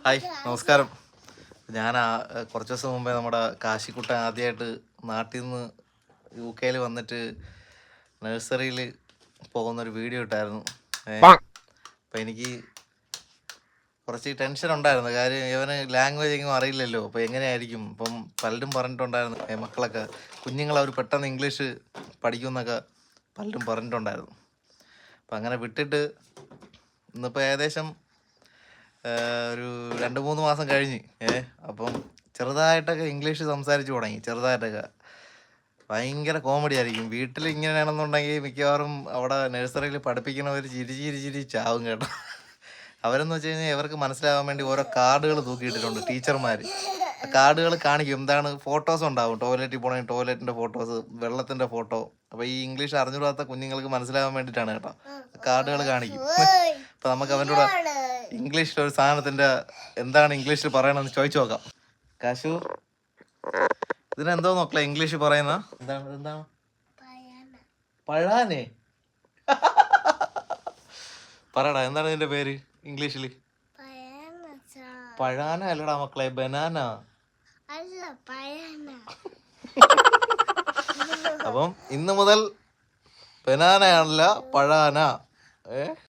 Hi, നമസ്കാരം. ഞാൻ കുറച്ച് ദിവസം മുമ്പേ നമ്മുടെ കാശിക്കുട്ടൻ ആദ്യമായിട്ട് നാട്ടിൽ നിന്ന് UK വന്നിട്ട് നഴ്സറിയിൽ പോകുന്നൊരു വീഡിയോ ഇട്ടായിരുന്നു. അപ്പം എനിക്ക് കുറച്ച് ടെൻഷൻ ഉണ്ടായിരുന്നു. കാര്യം ഇവന് ലാംഗ്വേജ് എങ്ങും അറിയില്ലല്ലോ. അപ്പോൾ എങ്ങനെയായിരിക്കും? ഇപ്പം പലരും പറഞ്ഞിട്ടുണ്ടായിരുന്നു, മക്കളൊക്കെ കുഞ്ഞുങ്ങൾ അവർ പെട്ടെന്ന് ഇംഗ്ലീഷ് പഠിക്കുമെന്നൊക്കെ പലരും പറഞ്ഞിട്ടുണ്ടായിരുന്നു. അപ്പം അങ്ങനെ വിട്ടിട്ട് ഇന്നിപ്പോൾ ഏകദേശം ഒരു 2-3 മാസം കഴിഞ്ഞ് അപ്പം ചെറുതായിട്ടൊക്കെ ഇംഗ്ലീഷ് സംസാരിച്ച് തുടങ്ങി. ചെറുതായിട്ടൊക്കെ ഭയങ്കര കോമഡി ആയിരിക്കും. വീട്ടിൽ ഇങ്ങനെയാണെന്നുണ്ടെങ്കിൽ മിക്കവാറും അവിടെ നഴ്സറിയിൽ പഠിപ്പിക്കുന്നവർ ചിരി ചാവും കേട്ടോ. അവരെന്ന് വെച്ച് കഴിഞ്ഞാൽ ഇവർക്ക് മനസ്സിലാവാൻ വേണ്ടി ഓരോ കാർഡുകൾ തൂക്കിയിട്ടിട്ടുണ്ട് ടീച്ചർമാർ. ആ കാർഡുകൾ കാണിക്കും, എന്താണ് ഫോട്ടോസ് ഉണ്ടാവും. ടോയ്ലറ്റിൽ പോകണമെങ്കിൽ ടോയ്ലറ്റിൻ്റെ ഫോട്ടോസ്, വെള്ളത്തിൻ്റെ ഫോട്ടോ. അപ്പോൾ ഈ ഇംഗ്ലീഷ് അറിഞ്ഞുകൂടാത്ത കുഞ്ഞുങ്ങൾക്ക് മനസ്സിലാവാൻ വേണ്ടിയിട്ടാണ് കേട്ടോ കാർഡുകൾ കാണിക്കും. അപ്പോൾ നമുക്ക് അവൻ്റെ കൂടെ ഇംഗ്ലീഷിൽ ഒരു സാധനത്തിൻ്റെ എന്താണ് ഇംഗ്ലീഷിൽ പറയണമെന്ന് ചോദിച്ചു നോക്കാം. കാശു, ഇതിനെന്തോ നോക്കല ഇംഗ്ലീഷ് പറയുന്ന എന്താണ്? പഴാനെ. പറയടാ, എന്താണ് ഇതിന്റെ പേര് ഇംഗ്ലീഷില്? പഴാന അല്ലടാ മക്കളെ, ബനാന. അപ്പം ഇന്ന് മുതൽ ബനാനയാണല്ല, പഴാന.